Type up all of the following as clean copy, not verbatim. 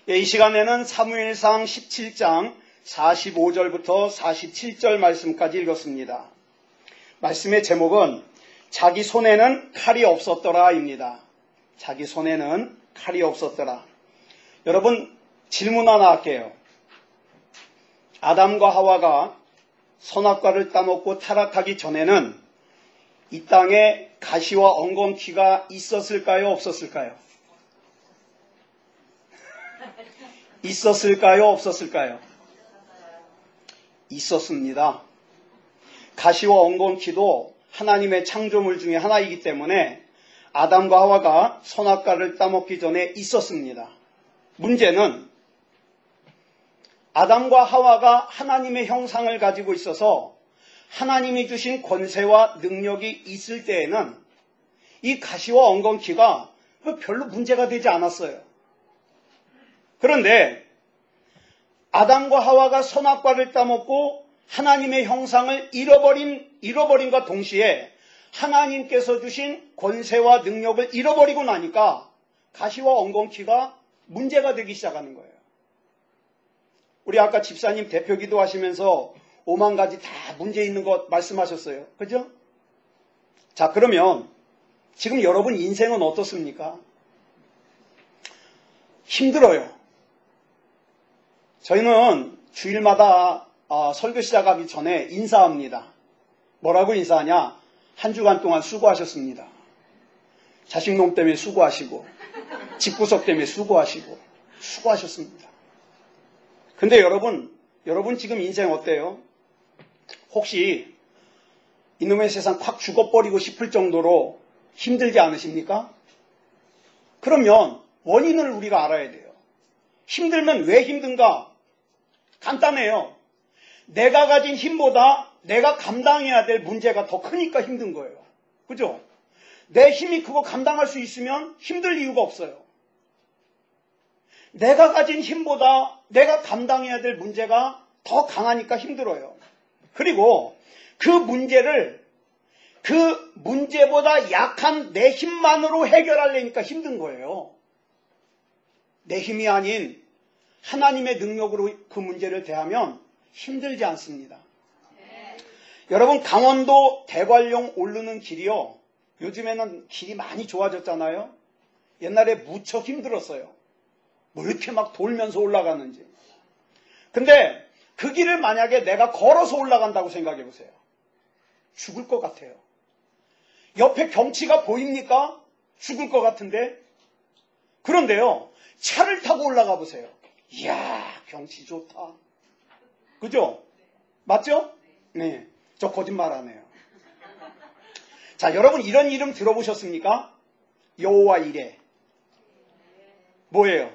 이 시간에는 사무엘상 17장 45절부터 47절 말씀까지 읽었습니다. 말씀의 제목은 자기 손에는 칼이 없었더라 입니다. 자기 손에는 칼이 없었더라. 여러분, 질문 하나 할게요. 아담과 하와가 선악과를 따먹고 타락하기 전에는 이 땅에 가시와 엉겅퀴가 있었을까요? 없었을까요? 있었을까요? 없었을까요? 있었습니다. 가시와 엉겅퀴도 하나님의 창조물 중에 하나이기 때문에 아담과 하와가 선악과를 따먹기 전에 있었습니다. 문제는 아담과 하와가 하나님의 형상을 가지고 있어서 하나님이 주신 권세와 능력이 있을 때에는 이 가시와 엉겅퀴가 별로 문제가 되지 않았어요. 그런데 아담과 하와가 선악과를 따먹고 하나님의 형상을 잃어버림과 동시에 하나님께서 주신 권세와 능력을 잃어버리고 나니까 가시와 엉겅퀴가 문제가 되기 시작하는 거예요. 우리 아까 집사님 대표 기도하시면서 5만 가지 다 문제 있는 것 말씀하셨어요. 그죠? 자, 그러면 지금 여러분 인생은 어떻습니까? 힘들어요. 저희는 주일마다 설교 시작하기 전에 인사합니다. 뭐라고 인사하냐? 한 주간 동안 수고하셨습니다. 자식놈 때문에 수고하시고 집구석 때문에 수고하시고 수고하셨습니다. 근데 여러분 지금 인생 어때요? 혹시 이놈의 세상 확 죽어버리고 싶을 정도로 힘들지 않으십니까? 그러면 원인을 우리가 알아야 돼요. 힘들면 왜 힘든가? 간단해요. 내가 가진 힘보다 내가 감당해야 될 문제가 더 크니까 힘든 거예요. 그죠? 내 힘이 그거 감당할 수 있으면 힘들 이유가 없어요. 내가 가진 힘보다 내가 감당해야 될 문제가 더 강하니까 힘들어요. 그리고 그 문제보다 약한 내 힘만으로 해결하려니까 힘든 거예요. 내 힘이 아닌 하나님의 능력으로 그 문제를 대하면 힘들지 않습니다. 여러분, 강원도 대관령 오르는 길이요. 요즘에는 길이 많이 좋아졌잖아요. 옛날에 무척 힘들었어요. 뭐 이렇게 막 돌면서 올라가는지. 근데 그 길을 만약에 내가 걸어서 올라간다고 생각해 보세요. 죽을 것 같아요. 옆에 경치가 보입니까? 죽을 것 같은데. 그런데요, 차를 타고 올라가 보세요. 이야, 경치 좋다. 그죠? 맞죠? 네. 저 거짓말 안 해요. 자, 여러분 이런 이름 들어보셨습니까? 여호와 이레. 뭐예요?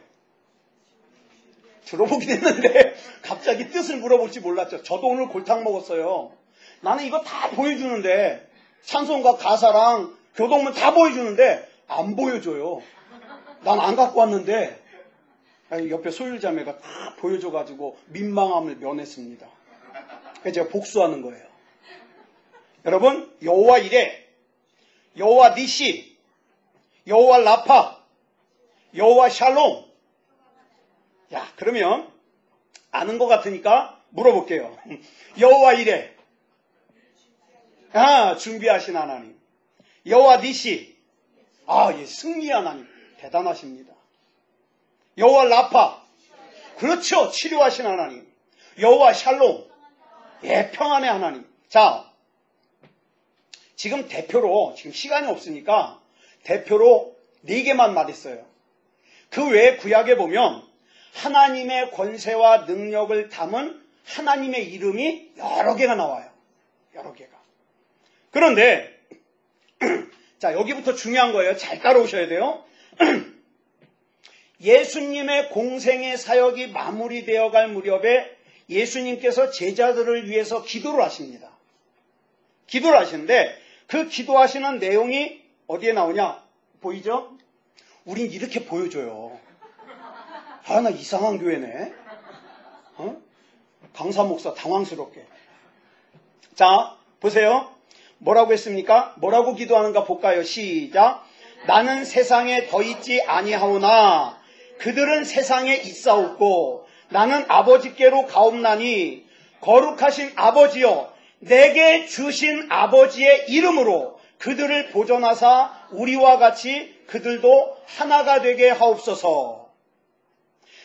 들어보긴 했는데 갑자기 뜻을 물어볼지 몰랐죠. 저도 오늘 골탕 먹었어요. 나는 이거 다 보여주는데 찬송가 가사랑 교동문 다 보여주는데 안 보여줘요. 난 안 갖고 왔는데 옆에 소율자매가 다 보여줘가지고 민망함을 면했습니다. 그래서 제가 복수하는 거예요. 여러분, 여호와 이레, 여호와 니시, 여호와 라파, 여호와 샬롬. 야, 그러면 아는 것 같으니까 물어볼게요. 여호와 이레, 준비하신 하나님. 여호와 니시, 예, 승리 하나님. 대단하십니다. 여호와 라파, 그렇죠, 치료하신 하나님. 여호와 샬롬, 예, 평안의 하나님. 자, 지금 대표로, 지금 시간이 없으니까 대표로 4개만 말했어요. 그 외에 구약에 보면 하나님의 권세와 능력을 담은 하나님의 이름이 여러 개가 나와요. 여러 개가. 그런데 자, 여기부터 중요한 거예요. 잘 따라오셔야 돼요. 예수님의 공생의 사역이 마무리되어 갈 무렵에 예수님께서 제자들을 위해서 기도를 하십니다. 기도를 하시는데 그 기도하시는 내용이 어디에 나오냐? 보이죠? 우린 이렇게 보여줘요. 나 이상한 교회네. 강사 목사 당황스럽게. 자, 보세요. 뭐라고 했습니까? 뭐라고 기도하는가 볼까요? 시작. 나는 세상에 더 있지 아니하오나 그들은 세상에 있사옵고 나는 아버지께로 가옵나니 거룩하신 아버지여 내게 주신 아버지의 이름으로 그들을 보존하사 우리와 같이 그들도 하나가 되게 하옵소서.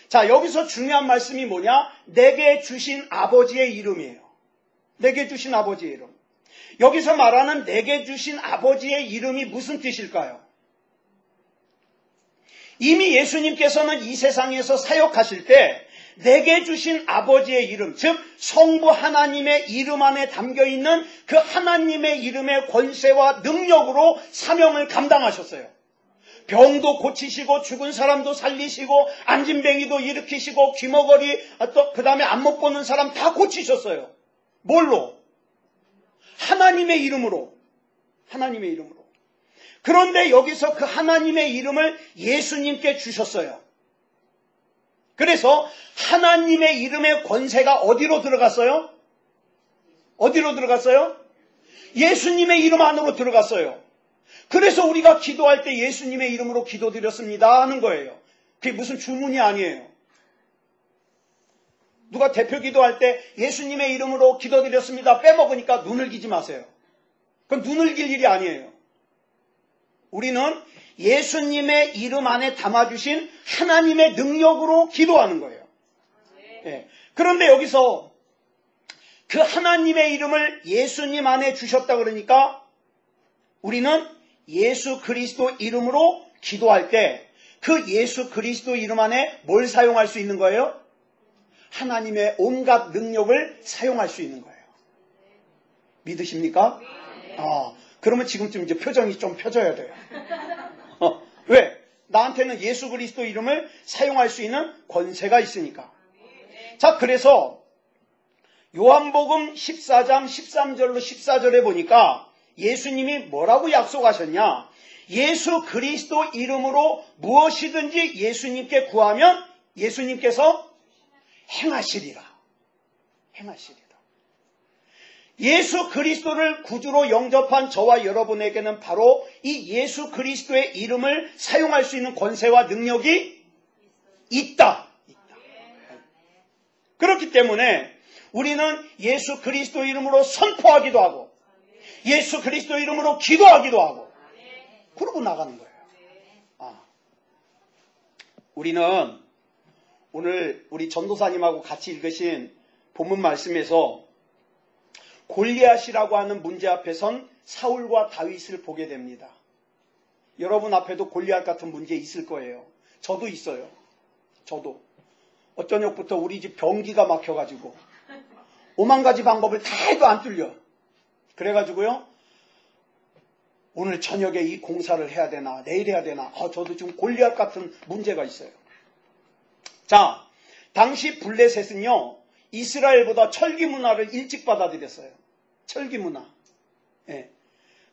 자, 여기서 중요한 말씀이 뭐냐? 내게 주신 아버지의 이름이에요. 내게 주신 아버지의 이름. 여기서 말하는 내게 주신 아버지의 이름이 무슨 뜻일까요? 이미 예수님께서는 이 세상에서 사역하실 때 내게 주신 아버지의 이름, 즉 성부 하나님의 이름 안에 담겨있는 그 하나님의 이름의 권세와 능력으로 사명을 감당하셨어요. 병도 고치시고 죽은 사람도 살리시고 안진뱅이도 일으키시고 귀머거리 또 그 다음에 안 못 보는 사람 다 고치셨어요. 뭘로? 하나님의 이름으로. 하나님의 이름으로. 그런데 여기서 그 하나님의 이름을 예수님께 주셨어요. 그래서 하나님의 이름의 권세가 어디로 들어갔어요? 어디로 들어갔어요? 예수님의 이름 안으로 들어갔어요. 그래서 우리가 기도할 때 예수님의 이름으로 기도드렸습니다 하는 거예요. 그게 무슨 주문이 아니에요. 누가 대표 기도할 때 예수님의 이름으로 기도드렸습니다 빼먹으니까 눈을 기지 마세요. 그건 눈을 길 일이 아니에요. 우리는 예수님의 이름 안에 담아주신 하나님의 능력으로 기도하는 거예요. 네. 그런데 여기서 그 하나님의 이름을 예수님 안에 주셨다 그러니까 우리는 예수 그리스도 이름으로 기도할 때 그 예수 그리스도 이름 안에 뭘 사용할 수 있는 거예요? 하나님의 온갖 능력을 사용할 수 있는 거예요. 믿으십니까? 그러면 지금쯤 이제 표정이 좀 펴져야 돼요. 왜? 나한테는 예수 그리스도 이름을 사용할 수 있는 권세가 있으니까. 자, 그래서 요한복음 14장 13절로 14절에 보니까 예수님이 뭐라고 약속하셨냐? 예수 그리스도 이름으로 무엇이든지 예수님께 구하면 예수님께서 행하시리라. 행하시리라. 예수 그리스도를 구주로 영접한 저와 여러분에게는 바로 이 예수 그리스도의 이름을 사용할 수 있는 권세와 능력이 있다. 그렇기 때문에 우리는 예수 그리스도 이름으로 선포하기도 하고 예수 그리스도 이름으로 기도하기도 하고 그러고 나가는 거예요. 우리는 오늘 우리 전도사님하고 같이 읽으신 본문 말씀에서 골리앗이라고 하는 문제 앞에 선 사울과 다윗을 보게 됩니다. 여러분 앞에도 골리앗 같은 문제 있을 거예요. 저도 있어요. 저도. 어떤 적부터 우리 집 변기가 막혀가지고 5만 가지 방법을 다 해도 안 뚫려. 그래가지고요. 오늘 저녁에 이 공사를 해야 되나 내일 해야 되나 저도 지금 골리앗 같은 문제가 있어요. 자, 당시 블레셋은요. 이스라엘보다 철기 문화를 일찍 받아들였어요. 철기 문화. 예.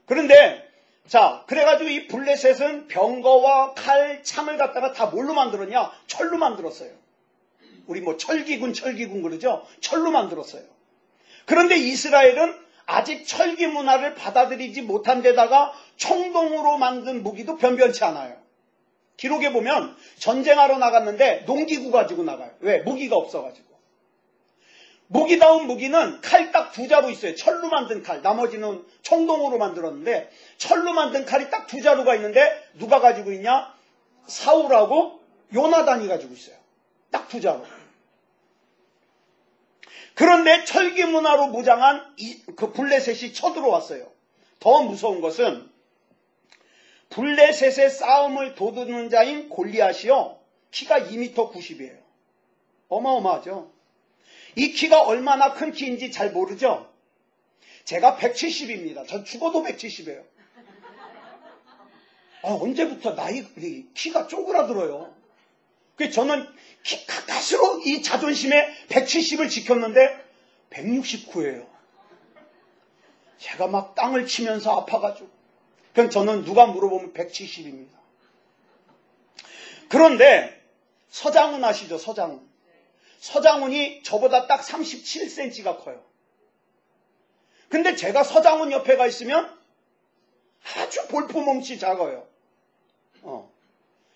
그런데 자, 그래가지고 이 블레셋은 병거와 칼, 창을 갖다가 다 뭘로 만들었냐? 철로 만들었어요. 우리 뭐 철기군 그러죠? 철로 만들었어요. 그런데 이스라엘은 아직 철기 문화를 받아들이지 못한 데다가 청동으로 만든 무기도 변변치 않아요. 기록에 보면 전쟁하러 나갔는데 농기구 가지고 나가요. 왜? 무기가 없어가지고. 무기다운 무기는 칼 딱 두 자루 있어요. 철로 만든 칼. 나머지는 청동으로 만들었는데 철로 만든 칼이 딱 두 자루가 있는데 누가 가지고 있냐? 사울하고 요나단이 가지고 있어요. 딱 두 자루. 그런데 철기 문화로 무장한 그 블레셋이 쳐들어왔어요. 더 무서운 것은 블레셋의 싸움을 도두는 자인 골리앗이요. 키가 2m 90이에요. 어마어마하죠. 이 키가 얼마나 큰 키인지 잘 모르죠? 제가 170입니다. 전 죽어도 170이에요. 언제부터 키가 쪼그라들어요. 그래서 저는 가까스로 이 자존심에 170을 지켰는데 169예요. 제가 막 땅을 치면서 아파가지고. 그럼 저는 누가 물어보면 170입니다. 그런데 서장훈 아시죠? 서장훈. 서장훈이 저보다 딱 37cm가 커요. 근데 제가 서장훈 옆에 가 있으면 아주 볼품없이 작아요.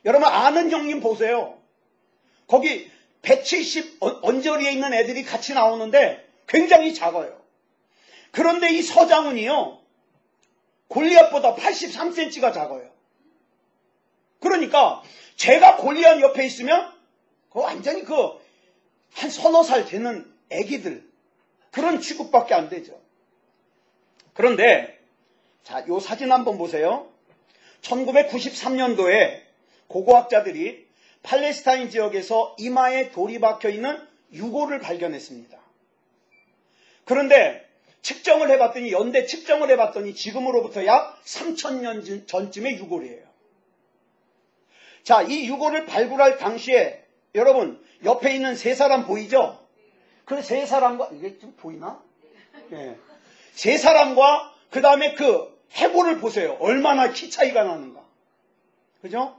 여러분 아는 형님 보세요. 거기 170 언저리에 있는 애들이 같이 나오는데 굉장히 작아요. 그런데 이 서장훈이요, 골리앗보다 83cm가 작아요. 그러니까 제가 골리앗 옆에 있으면 완전히 한 서너 살 되는 애기들, 그런 취급밖에 안 되죠. 그런데 자, 요 사진 한번 보세요. 1993년도에 고고학자들이 팔레스타인 지역에서 이마에 돌이 박혀 있는 유골을 발견했습니다. 그런데 측정을 해봤더니, 연대 측정을 해봤더니 지금으로부터 약 3000년 전쯤의 유골이에요. 자, 이 유골을 발굴할 당시에 여러분 옆에 있는 세 사람 보이죠? 그 세 사람과, 이게 좀 보이나? 예. 세 사람과 그 다음에 그 해골을 보세요. 얼마나 키 차이가 나는가. 그죠?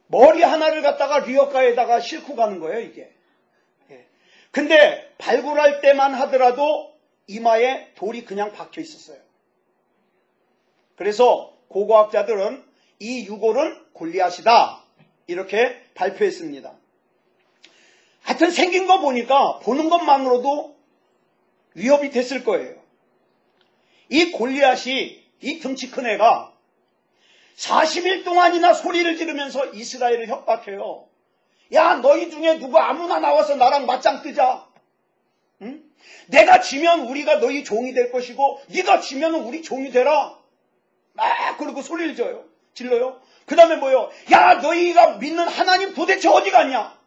머리 하나를 갖다가 리어카에다가 싣고 가는 거예요, 이게. 예. 근데 발굴할 때만 하더라도 이마에 돌이 그냥 박혀 있었어요. 그래서 고고학자들은 이 유골은 골리앗이다, 이렇게 발표했습니다. 하여튼 생긴 거 보니까 보는 것만으로도 위협이 됐을 거예요. 이 골리앗이, 이 덩치 큰 애가 40일 동안이나 소리를 지르면서 이스라엘을 협박해요. 야, 너희 중에 누구 아무나 나와서 나랑 맞짱 뜨자. 응? 내가 지면 우리가 너희 종이 될 것이고 네가 지면 우리 종이 되라. 막 그러고 소리를 질러요. 그 다음에 뭐요? 야, 너희가 믿는 하나님 도대체 어디 갔냐?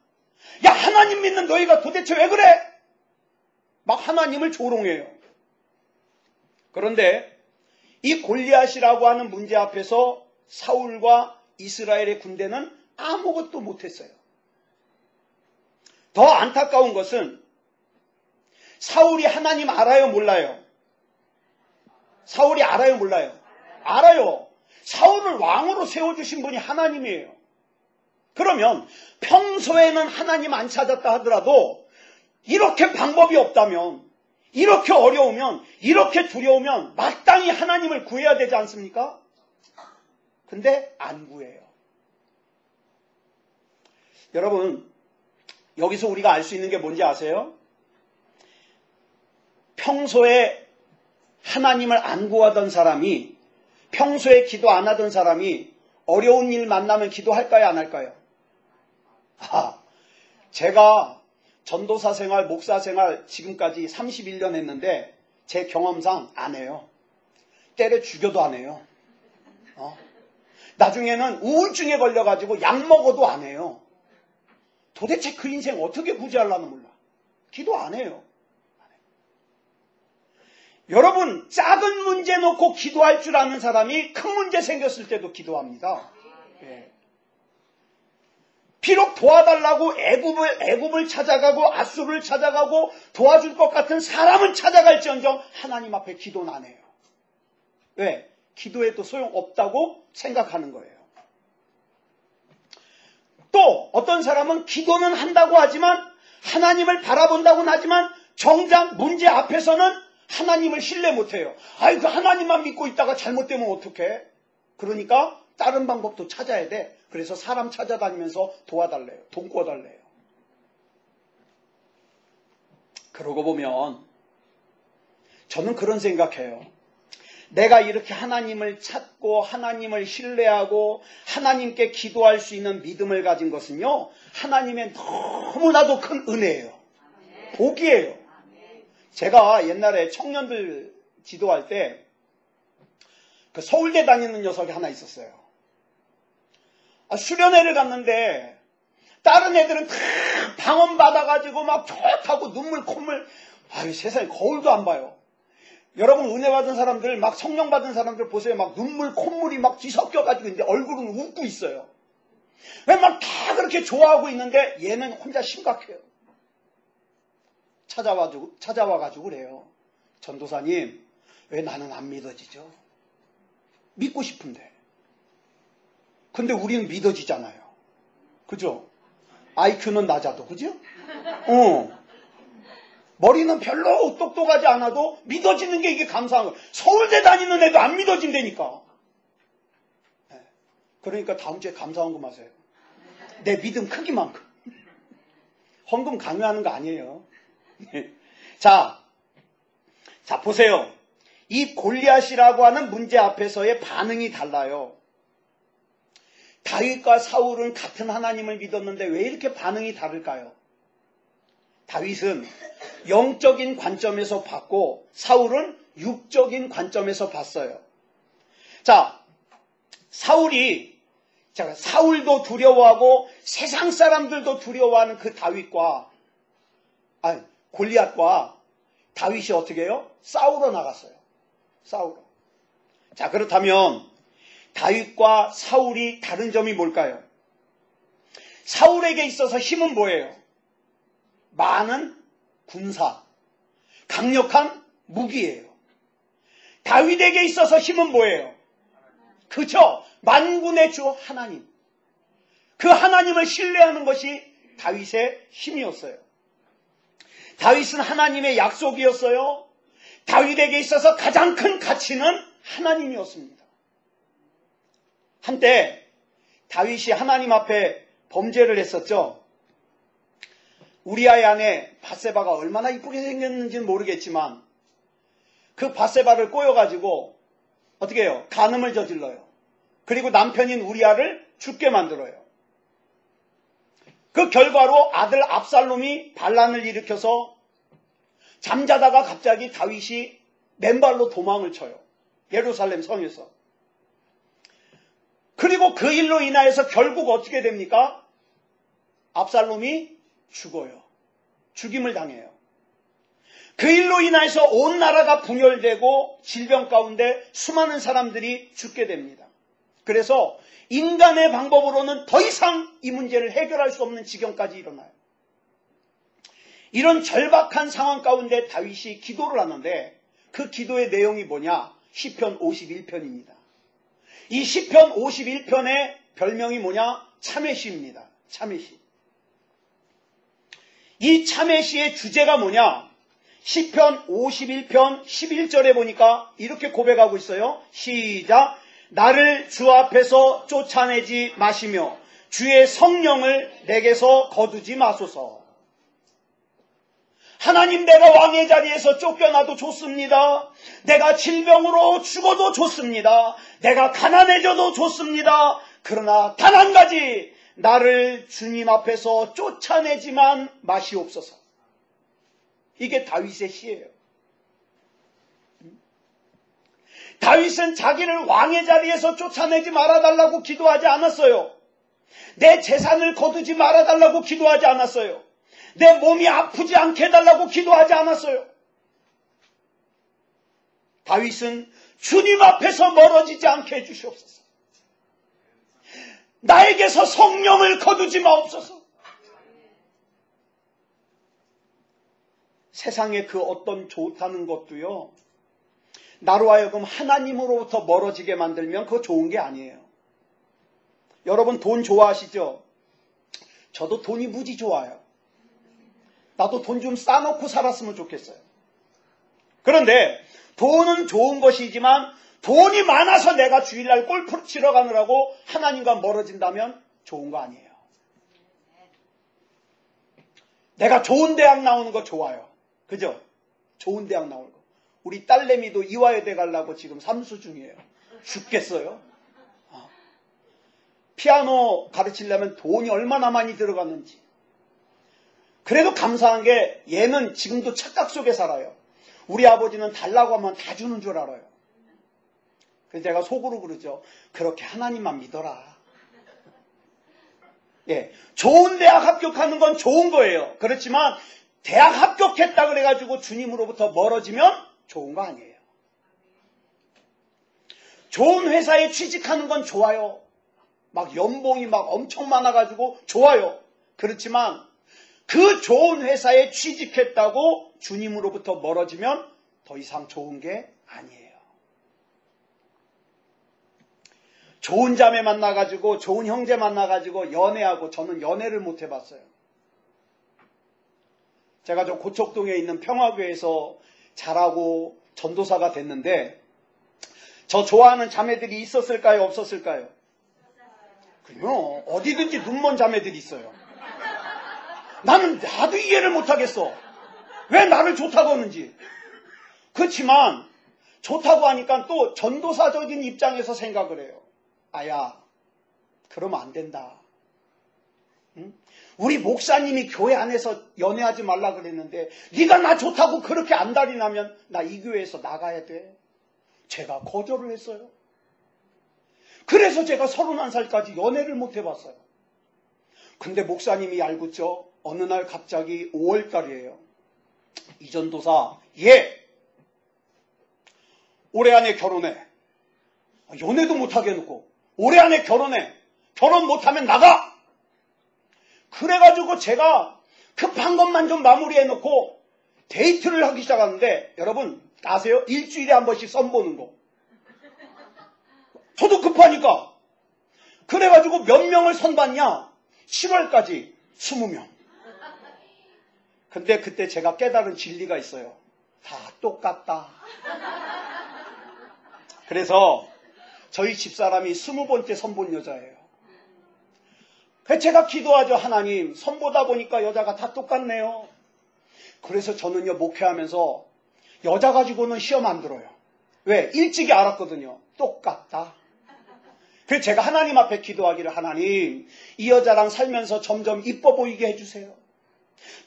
야, 하나님 믿는 너희가 도대체 왜 그래? 막 하나님을 조롱해요. 그런데 이 골리앗이라고 하는 문제 앞에서 사울과 이스라엘의 군대는 아무것도 못했어요. 더 안타까운 것은 사울이 하나님 알아요, 몰라요? 사울이 알아요, 몰라요? 알아요. 사울을 왕으로 세워주신 분이 하나님이에요. 그러면 평소에는 하나님 안 찾았다 하더라도 이렇게 방법이 없다면, 이렇게 어려우면, 이렇게 두려우면 마땅히 하나님을 구해야 되지 않습니까? 근데 안 구해요. 여러분, 여기서 우리가 알 수 있는 게 뭔지 아세요? 평소에 하나님을 안 구하던 사람이, 평소에 기도 안 하던 사람이 어려운 일 만나면 기도할까요, 안 할까요? 제가 전도사 생활, 목사 생활 지금까지 31년 했는데 제 경험상 안 해요. 때려 죽여도 안 해요. 나중에는 우울증에 걸려가지고 약 먹어도 안 해요. 도대체 그 인생 어떻게 구제하려나 몰라. 기도 안 해요. 여러분, 작은 문제 놓고 기도할 줄 아는 사람이 큰 문제 생겼을 때도 기도합니다. 예. 비록 도와달라고 애굽을 찾아가고 아수르를 찾아가고 도와줄 것 같은 사람은 찾아갈지언정 하나님 앞에 기도는 안 해요. 왜? 기도해도 소용없다고 생각하는 거예요. 또 어떤 사람은 기도는 한다고 하지만, 하나님을 바라본다고는 하지만 정작 문제 앞에서는 하나님을 신뢰 못해요. 아이고, 하나님만 믿고 있다가 잘못되면 어떡해? 그러니까 다른 방법도 찾아야 돼. 그래서 사람 찾아다니면서 도와달래요. 돈 꿔달래요. 그러고 보면 저는 그런 생각해요. 내가 이렇게 하나님을 찾고 하나님을 신뢰하고 하나님께 기도할 수 있는 믿음을 가진 것은요, 하나님의 너무나도 큰 은혜예요. 복이에요. 제가 옛날에 청년들 지도할 때 그 서울대 다니는 녀석이 하나 있었어요. 수련회를 갔는데 다른 애들은 다 방언 받아가지고 막 좋다고 눈물 콧물, 아유 세상에 거울도 안 봐요. 여러분 은혜 받은 사람들, 막 성령 받은 사람들 보세요. 막 눈물 콧물이 막 뒤섞여가지고 있는데 얼굴은 웃고 있어요. 왜 막 다 그렇게 좋아하고 있는데 얘는 혼자 심각해요. 찾아와가지고 그래요. 전도사님, 왜 나는 안 믿어지죠? 믿고 싶은데. 근데 우리는 믿어지잖아요. 그죠? IQ는 낮아도, 그죠? 머리는 별로 똑똑하지 않아도 믿어지는 게 이게 감사한 거예요. 서울대 다니는 애도 안 믿어진다니까. 그러니까 다음 주에 감사한 거 마세요. 내 믿음 크기만큼. 헌금 강요하는 거 아니에요. 자, 보세요. 이 골리앗이라고 하는 문제 앞에서의 반응이 달라요. 다윗과 사울은 같은 하나님을 믿었는데 왜 이렇게 반응이 다를까요? 다윗은 영적인 관점에서 봤고 사울은 육적인 관점에서 봤어요. 자, 사울도 두려워하고 세상 사람들도 두려워하는 그 골리앗과 다윗이 어떻게 해요? 싸우러 나갔어요. 싸우러. 자, 그렇다면 다윗과 사울이 다른 점이 뭘까요? 사울에게 있어서 힘은 뭐예요? 많은 군사, 강력한 무기예요. 다윗에게 있어서 힘은 뭐예요? 그죠? 만군의 주 하나님. 그 하나님을 신뢰하는 것이 다윗의 힘이었어요. 다윗은 하나님의 약속이었어요. 다윗에게 있어서 가장 큰 가치는 하나님이었습니다. 한때 다윗이 하나님 앞에 범죄를 했었죠. 우리아의 아내 밧세바가 얼마나 이쁘게 생겼는지는 모르겠지만 그 밧세바를 꼬여가지고 어떻게 해요? 간음을 저질러요. 그리고 남편인 우리아를 죽게 만들어요. 그 결과로 아들 압살롬이 반란을 일으켜서 잠자다가 갑자기 다윗이 맨발로 도망을 쳐요. 예루살렘 성에서. 그리고 그 일로 인하여서 결국 어떻게 됩니까? 압살롬이 죽어요. 죽임을 당해요. 그 일로 인해서 온 나라가 분열되고 질병 가운데 수많은 사람들이 죽게 됩니다. 그래서 인간의 방법으로는 더 이상 이 문제를 해결할 수 없는 지경까지 일어나요. 이런 절박한 상황 가운데 다윗이 기도를 하는데 그 기도의 내용이 뭐냐? 시편 51편입니다. 이 시편 51편의 별명이 뭐냐? 참회시입니다. 참회시. 이 참회시의 주제가 뭐냐? 시편 51편 11절에 보니까 이렇게 고백하고 있어요. 시작. 나를 주 앞에서 쫓아내지 마시며 주의 성령을 내게서 거두지 마소서. 하나님, 내가 왕의 자리에서 쫓겨나도 좋습니다. 내가 질병으로 죽어도 좋습니다. 내가 가난해져도 좋습니다. 그러나 단 한 가지, 나를 주님 앞에서 쫓아내지만 마시옵소서. 이게 다윗의 시예요. 다윗은 자기를 왕의 자리에서 쫓아내지 말아달라고 기도하지 않았어요. 내 재산을 거두지 말아달라고 기도하지 않았어요. 내 몸이 아프지 않게 해달라고 기도하지 않았어요. 다윗은 주님 앞에서 멀어지지 않게 해주시옵소서. 나에게서 성령을 거두지 마옵소서. 세상에 그 어떤 좋다는 것도요, 나로 하여금 하나님으로부터 멀어지게 만들면 그거 좋은 게 아니에요. 여러분 돈 좋아하시죠? 저도 돈이 무지 좋아요. 나도 돈 좀 싸놓고 살았으면 좋겠어요. 그런데 돈은 좋은 것이지만 돈이 많아서 내가 주일날 골프 치러 가느라고 하나님과 멀어진다면 좋은 거 아니에요. 내가 좋은 대학 나오는 거 좋아요. 그죠? 좋은 대학 나올 거. 우리 딸내미도 이화여대 가려고 지금 삼수 중이에요. 죽겠어요. 피아노 가르치려면 돈이 얼마나 많이 들어갔는지. 그래도 감사한 게 얘는 지금도 착각 속에 살아요. 우리 아버지는 달라고 하면 다 주는 줄 알아요. 그래서 제가 속으로 그러죠. 그렇게 하나님만 믿어라. 예, 좋은 대학 합격하는 건 좋은 거예요. 그렇지만 대학 합격했다 그래가지고 주님으로부터 멀어지면 좋은 거 아니에요. 좋은 회사에 취직하는 건 좋아요. 막 연봉이 막 엄청 많아가지고 좋아요. 그렇지만 그 좋은 회사에 취직했다고 주님으로부터 멀어지면 더 이상 좋은 게 아니에요. 좋은 자매 만나가지고 좋은 형제 만나가지고 연애하고, 저는 연애를 못 해봤어요. 제가 저 고척동에 있는 평화교회에서 자라고 전도사가 됐는데 저 좋아하는 자매들이 있었을까요? 없었을까요? 그요, 어디든지 눈먼 자매들이 있어요. 나도 이해를 못하겠어. 왜 나를 좋다고 하는지. 그렇지만 좋다고 하니까 또 전도사적인 입장에서 생각을 해요. 아야, 그러면 안 된다. 응? 우리 목사님이 교회 안에서 연애하지 말라 그랬는데 네가 나 좋다고 그렇게 안달이 나면 나 이 교회에서 나가야 돼. 제가 거절을 했어요. 그래서 제가 31살까지 연애를 못 해봤어요. 근데 목사님이 알고죠. 어느 날 갑자기 5월달이에요. 이 전도사, 올해 안에 결혼해. 연애도 못하게 해놓고 올해 안에 결혼해. 결혼 못하면 나가. 그래가지고 제가 급한 것만 좀 마무리해놓고 데이트를 하기 시작하는데, 여러분 아세요? 일주일에 한 번씩 선보는 거. 저도 급하니까. 그래가지고 몇 명을 선봤냐? 7월까지 20명. 근데 그때 제가 깨달은 진리가 있어요. 다 똑같다. 그래서 저희 집사람이 20번째 선본 여자예요. 그래서 제가 기도하죠. 하나님, 선보다 보니까 여자가 다 똑같네요. 그래서 저는요, 목회하면서 여자 가지고는 시험 안 들어요. 왜? 일찍이 알았거든요. 똑같다. 그래서 제가 하나님 앞에 기도하기를, 하나님, 이 여자랑 살면서 점점 이뻐 보이게 해주세요.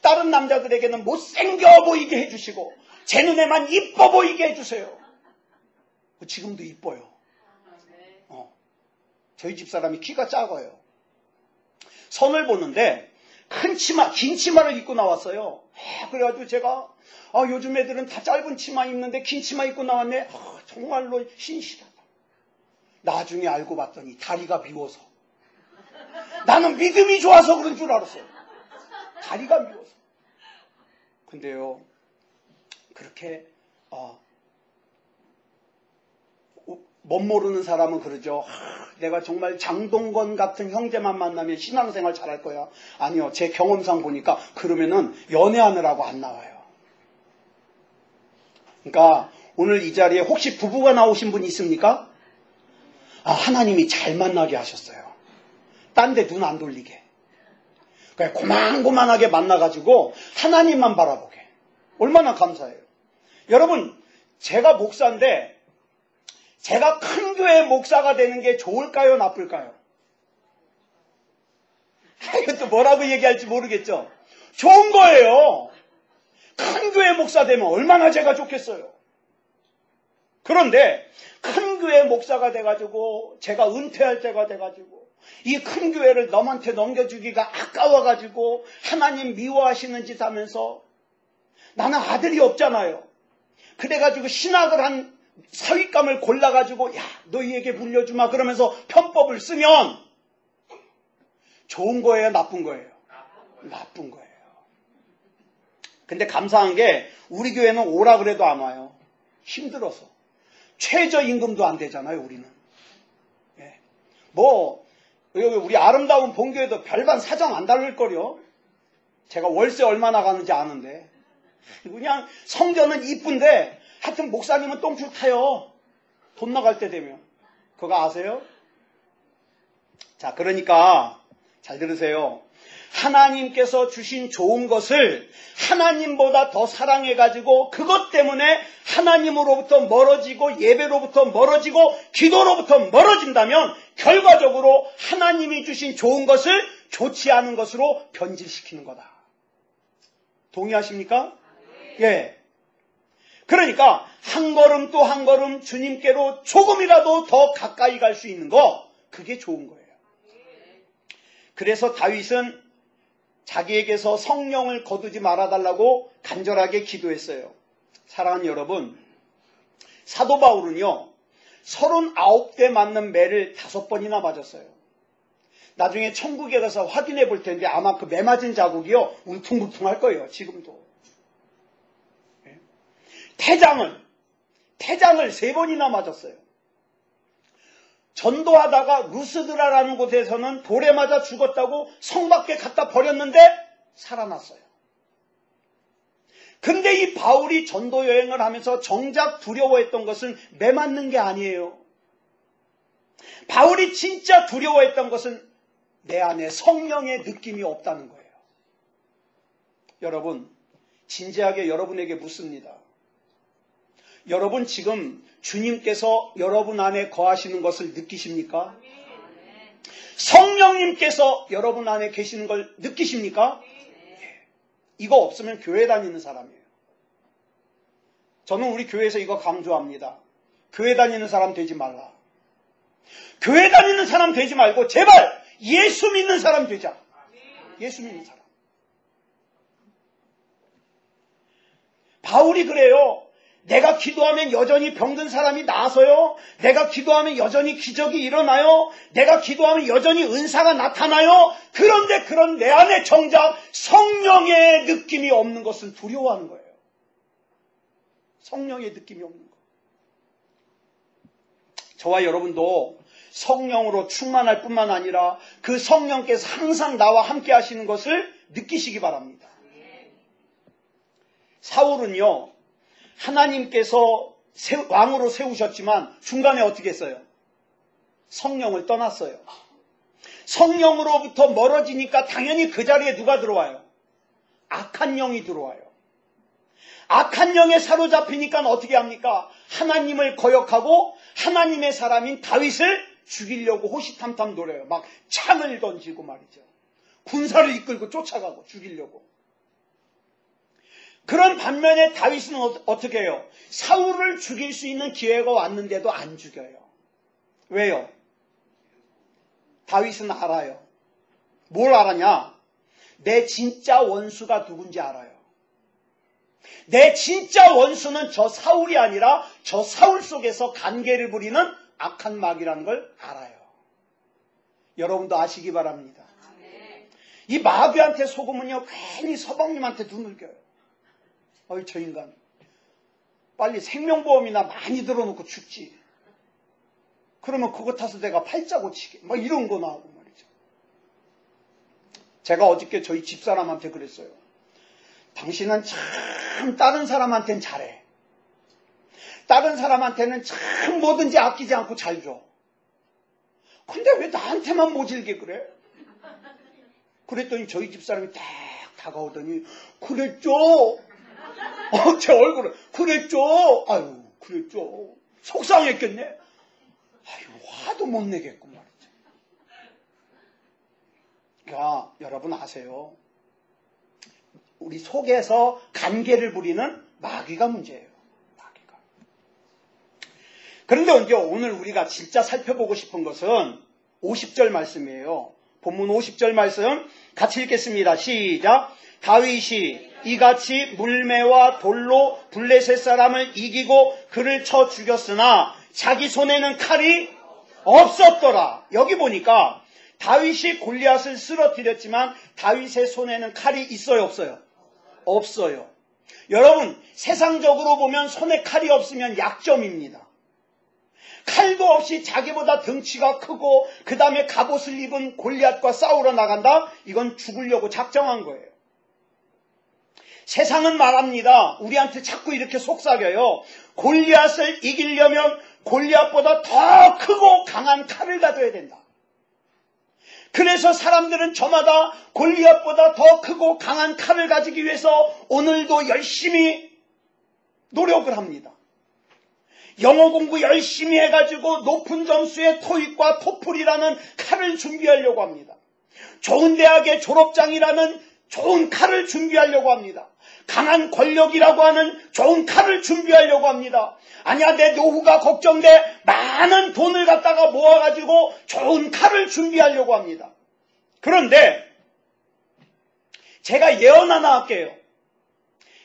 다른 남자들에게는 못생겨 보이게 해주시고 제 눈에만 이뻐 보이게 해주세요. 지금도 이뻐요. 저희 집사람이 키가 작아요. 선을 보는데 큰 치마, 긴 치마를 입고 나왔어요. 그래가지고 제가 요즘 애들은 다 짧은 치마 입는데 긴 치마 입고 나왔네. 정말로 신실하다. 나중에 알고 봤더니 다리가 비워서. 나는 믿음이 좋아서 그런 줄 알았어요. 다리가 비워서. 근데요, 그렇게 못 모르는 사람은 그러죠. 내가 정말 장동건 같은 형제만 만나면 신앙생활 잘할 거야. 아니요, 제 경험상 보니까 그러면은 연애하느라고 안 나와요. 그러니까 오늘 이 자리에 혹시 부부가 나오신 분 있습니까? 하나님이 잘 만나게 하셨어요. 딴 데 눈 안 돌리게. 그냥 고만고만하게 만나가지고 하나님만 바라보게. 얼마나 감사해요. 여러분, 제가 목사인데 제가 큰 교회 목사가 되는 게 좋을까요, 나쁠까요? 이것도 뭐라고 얘기할지 모르겠죠. 좋은 거예요. 큰 교회 목사 되면 얼마나 제가 좋겠어요. 그런데 큰 교회 목사가 돼가지고 제가 은퇴할 때가 돼가지고 이 큰 교회를 너한테 넘겨주기가 아까워가지고 하나님 미워하시는 짓 하면서, 나는 아들이 없잖아요. 그래가지고 신학을 한 사윗감을 골라가지고 너희에게 물려주마 그러면서 편법을 쓰면 좋은 거예요, 나쁜 거예요? 나쁜 거예요. 근데 감사한 게 우리 교회는 오라 그래도 안 와요. 힘들어서. 최저임금도 안 되잖아요, 우리는. 여기 우리 아름다운 본교회도 별반 사정 안 달릴걸요. 제가 월세 얼마나 가는지 아는데. 그냥 성전은 이쁜데 하여튼 목사님은 똥줄 타요. 돈 나갈 때 되면. 그거 아세요? 자, 그러니까 잘 들으세요. 하나님께서 주신 좋은 것을 하나님보다 더 사랑해가지고 그것 때문에 하나님으로부터 멀어지고 예배로부터 멀어지고 기도로부터 멀어진다면 결과적으로 하나님이 주신 좋은 것을 좋지 않은 것으로 변질시키는 거다. 동의하십니까? 예. 그러니까 한 걸음 또 한 걸음 주님께로 조금이라도 더 가까이 갈 수 있는 거, 그게 좋은 거예요. 그래서 다윗은 자기에게서 성령을 거두지 말아달라고 간절하게 기도했어요. 사랑하는 여러분, 사도 바울은요 39대 맞는 매를 5번이나 맞았어요. 나중에 천국에 가서 확인해 볼 텐데 아마 그 매 맞은 자국이요 울퉁불퉁할 거예요. 지금도. 태장을 3번이나 맞았어요. 전도하다가 루스드라라는 곳에서는 돌에 맞아 죽었다고 성 밖에 갖다 버렸는데 살아났어요. 근데 이 바울이 전도 여행을 하면서 정작 두려워했던 것은 매 맞는 게 아니에요. 바울이 진짜 두려워했던 것은 내 안에 성령의 느낌이 없다는 거예요. 여러분, 진지하게 여러분에게 묻습니다. 여러분 지금 주님께서 여러분 안에 거하시는 것을 느끼십니까? 성령님께서 여러분 안에 계시는 걸 느끼십니까? 이거 없으면 교회 다니는 사람이에요. 저는 우리 교회에서 이거 강조합니다. 교회 다니는 사람 되지 말라. 교회 다니는 사람 되지 말고 제발 예수 믿는 사람 되자. 예수 믿는 사람. 바울이 그래요. 내가 기도하면 여전히 병든 사람이 나아서요. 내가 기도하면 여전히 기적이 일어나요. 내가 기도하면 여전히 은사가 나타나요. 그런데 그런 내 안에 정작 성령의 느낌이 없는 것을 두려워하는 거예요. 성령의 느낌이 없는 거. 저와 여러분도 성령으로 충만할 뿐만 아니라 그 성령께서 항상 나와 함께 하시는 것을 느끼시기 바랍니다. 사울은요, 하나님께서 왕으로 세우셨지만 중간에 어떻게 했어요? 성령을 떠났어요. 성령으로부터 멀어지니까 당연히 그 자리에 누가 들어와요? 악한 영이 들어와요. 악한 영에 사로잡히니까 어떻게 합니까? 하나님을 거역하고 하나님의 사람인 다윗을 죽이려고 호시탐탐 노려요. 막 창을 던지고 말이죠. 군사를 이끌고 쫓아가고 죽이려고. 그런 반면에 다윗은 어떻게 해요? 사울을 죽일 수 있는 기회가 왔는데도 안 죽여요. 왜요? 다윗은 알아요. 뭘 알았냐? 내 진짜 원수가 누군지 알아요. 내 진짜 원수는 저 사울이 아니라 저 사울 속에서 관계를 부리는 악한 마귀라는 걸 알아요. 여러분도 아시기 바랍니다. 이 마귀한테 속으면요 괜히 서방님한테 눈을 껴요. 어이 저 인간 빨리 생명보험이나 많이 들어놓고 죽지. 그러면 그거 타서 내가 팔자 고치게 막 이런 거 나오고 말이죠. 제가 어저께 저희 집사람한테 그랬어요. 당신은 참 다른 사람한테는 잘해. 다른 사람한테는 참 뭐든지 아끼지 않고 잘 줘. 근데 왜 나한테만 모질게 그래? 그랬더니 저희 집사람이 딱 다가오더니 그랬죠. 제 얼굴을 그랬죠. 아유 그랬죠. 속상했겠네. 아유 화도 못 내겠군 말이죠. 그러니까 여러분 아세요. 우리 속에서 관계를 부리는 마귀가 문제예요. 마귀가. 그런데 이제 오늘 우리가 진짜 살펴보고 싶은 것은 50절 말씀이에요. 본문 50절 말씀 같이 읽겠습니다. 시작. 다윗이 이같이 물매와 돌로 블레셋 사람을 이기고 그를 쳐 죽였으나 자기 손에는 칼이 없었더라. 여기 보니까 다윗이 골리앗을 쓰러뜨렸지만 다윗의 손에는 칼이 있어요, 없어요? 없어요. 여러분, 세상적으로 보면 손에 칼이 없으면 약점입니다. 칼도 없이 자기보다 덩치가 크고 그 다음에 갑옷을 입은 골리앗과 싸우러 나간다? 이건 죽으려고 작정한 거예요. 세상은 말합니다. 우리한테 자꾸 이렇게 속삭여요. 골리앗을 이기려면 골리앗보다 더 크고 강한 칼을 가져야 된다. 그래서 사람들은 저마다 골리앗보다 더 크고 강한 칼을 가지기 위해서 오늘도 열심히 노력을 합니다. 영어 공부 열심히 해가지고 높은 점수의 토익과 토플이라는 칼을 준비하려고 합니다. 좋은 대학의 졸업장이라는 좋은 칼을 준비하려고 합니다. 강한 권력이라고 하는 좋은 칼을 준비하려고 합니다. 아니야 내 노후가 걱정돼 많은 돈을 갖다가 모아가지고 좋은 칼을 준비하려고 합니다. 그런데 제가 예언 하나 할게요.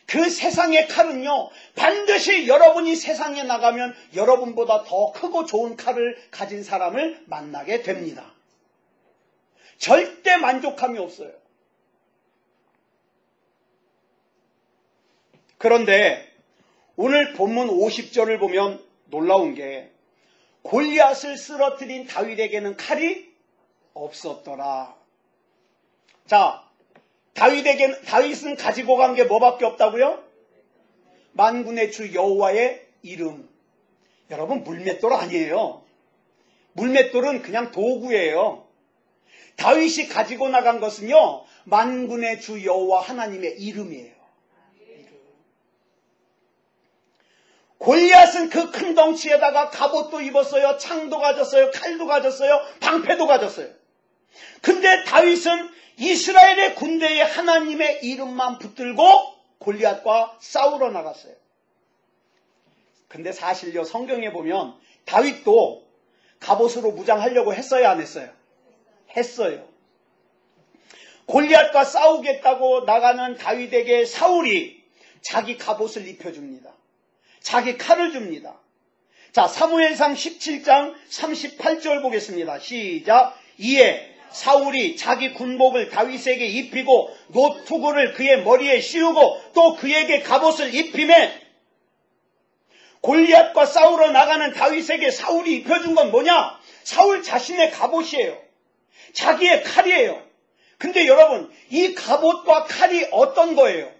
그 세상의 칼은요 반드시 여러분이 세상에 나가면 여러분보다 더 크고 좋은 칼을 가진 사람을 만나게 됩니다. 절대 만족함이 없어요. 그런데 오늘 본문 50절을 보면 놀라운 게 골리앗을 쓰러뜨린 다윗에게는 칼이 없었더라. 자, 다윗은 가지고 간 게 뭐밖에 없다고요? 만군의 주 여호와의 이름. 여러분 물맷돌 아니에요. 물맷돌은 그냥 도구예요. 다윗이 가지고 나간 것은요, 만군의 주 여호와 하나님의 이름이에요. 골리앗은 그 큰 덩치에다가 갑옷도 입었어요. 창도 가졌어요. 칼도 가졌어요. 방패도 가졌어요. 근데 다윗은 이스라엘의 군대에 하나님의 이름만 붙들고 골리앗과 싸우러 나갔어요. 근데 사실요, 성경에 보면 다윗도 갑옷으로 무장하려고 했어요, 안 했어요? 했어요. 골리앗과 싸우겠다고 나가는 다윗에게 사울이 자기 갑옷을 입혀줍니다. 자기 칼을 줍니다. 자, 사무엘상 17장 38절 보겠습니다. 시작. 이에 사울이 자기 군복을 다윗에게 입히고 노투구를 그의 머리에 씌우고 또 그에게 갑옷을 입히매, 골리앗과 싸우러 나가는 다윗에게 사울이 입혀준 건 뭐냐? 사울 자신의 갑옷이에요. 자기의 칼이에요. 근데 여러분, 이 갑옷과 칼이 어떤 거예요?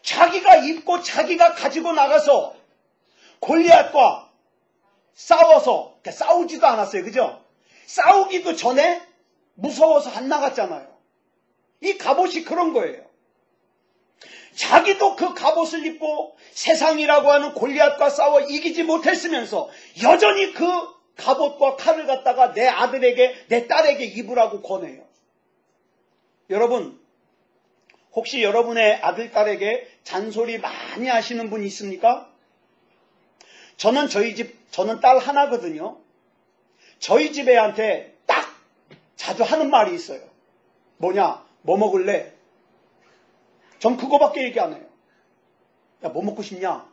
자기가 입고 자기가 가지고 나가서 골리앗과 싸워서, 싸우지도 않았어요. 그죠? 싸우기도 전에 무서워서 안 나갔잖아요. 이 갑옷이 그런 거예요. 자기도 그 갑옷을 입고 세상이라고 하는 골리앗과 싸워 이기지 못했으면서 여전히 그 갑옷과 칼을 갖다가 내 아들에게, 내 딸에게 입으라고 권해요. 여러분, 혹시 여러분의 아들, 딸에게 잔소리 많이 하시는 분 있습니까? 저는 저는 딸 하나거든요. 저희 집 애한테 딱 자주 하는 말이 있어요. 뭐냐? 뭐 먹을래? 전 그거밖에 얘기 안 해요. 야, 뭐 먹고 싶냐?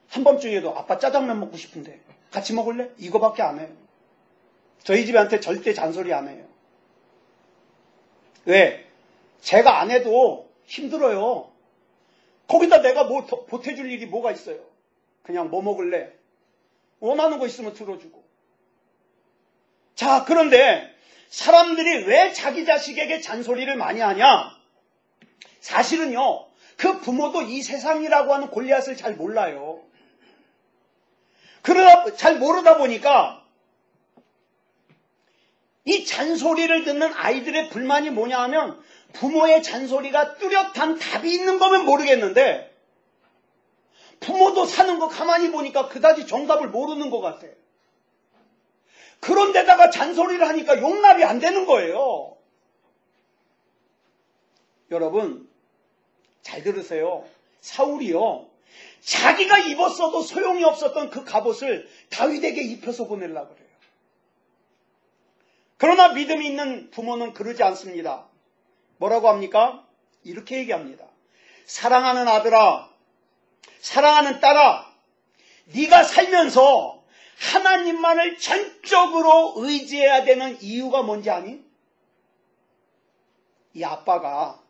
한밤중에도 아빠 짜장면 먹고 싶은데 같이 먹을래? 이거밖에 안 해요. 저희 집 애한테 절대 잔소리 안 해요. 왜? 제가 안 해도 힘들어요. 거기다 내가 뭐 보태줄 일이 뭐가 있어요. 그냥 뭐 먹을래? 원하는 거 있으면 들어주고. 자, 그런데 사람들이 왜 자기 자식에게 잔소리를 많이 하냐? 사실은요, 그 부모도 이 세상이라고 하는 골리앗을 잘 몰라요. 그러다 잘 모르다 보니까 이 잔소리를 듣는 아이들의 불만이 뭐냐 하면, 부모의 잔소리가 뚜렷한 답이 있는 거면 모르겠는데 부모도 사는 거 가만히 보니까 그다지 정답을 모르는 것 같아. 그런데다가 잔소리를 하니까 용납이 안 되는 거예요. 여러분, 잘 들으세요. 사울이요, 자기가 입었어도 소용이 없었던 그 갑옷을 다윗에게 입혀서 보내려고 그래요. 그러나 믿음이 있는 부모는 그러지 않습니다. 뭐라고 합니까? 이렇게 얘기합니다. 사랑하는 아들아, 사랑하는 딸아, 네가 살면서 하나님만을 전적으로 의지해야 되는 이유가 뭔지 아니? 이 아빠가,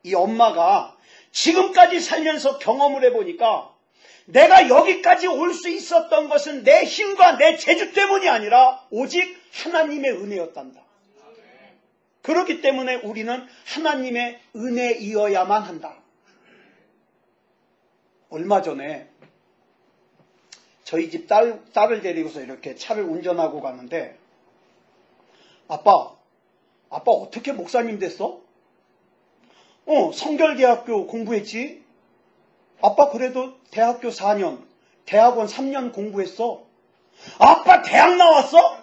이 엄마가 지금까지 살면서 경험을 해보니까 내가 여기까지 올 수 있었던 것은 내 힘과 내 재주 때문이 아니라 오직 하나님의 은혜였단다. 그렇기 때문에 우리는 하나님의 은혜이어야만 한다. 얼마 전에 저희 집 딸을 데리고서 이렇게 차를 운전하고 가는데, 아빠 어떻게 목사님 됐어? 성결대학교 공부했지? 아빠 그래도 대학교 4년, 대학원 3년 공부했어. 아빠 대학 나왔어?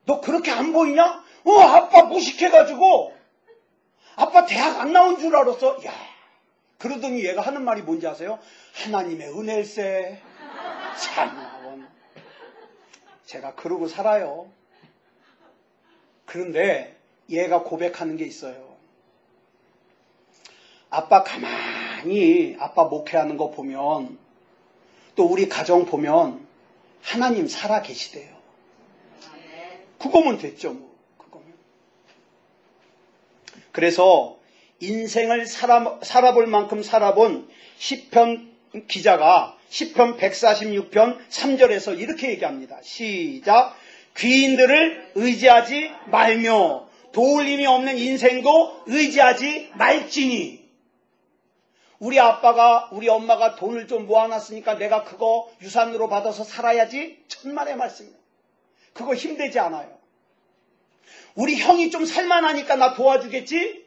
너 그렇게 안 보이냐? 아빠 무식해가지고 아빠 대학 안 나온 줄 알았어. 야, 그러더니 얘가 하는 말이 뭔지 아세요? 하나님의 은혜일세. 참, 제가 그러고 살아요. 그런데 얘가 고백하는 게 있어요. 아빠 가만히 아빠 목회하는 거 보면, 또 우리 가정 보면 하나님 살아 계시대요. 그거면 됐죠, 뭐. 그거면. 그래서 인생을 살아볼 만큼 살아본 시편 기자가 시편 146편 3절에서 이렇게 얘기합니다. 시작. 귀인들을 의지하지 말며 도울 힘이 없는 인생도 의지하지 말지니. 우리 아빠가, 우리 엄마가 돈을 좀 모아놨으니까 내가 그거 유산으로 받아서 살아야지. 천만의 말씀이에요. 그거 힘들지 않아요. 우리 형이 좀 살만하니까 나 도와주겠지?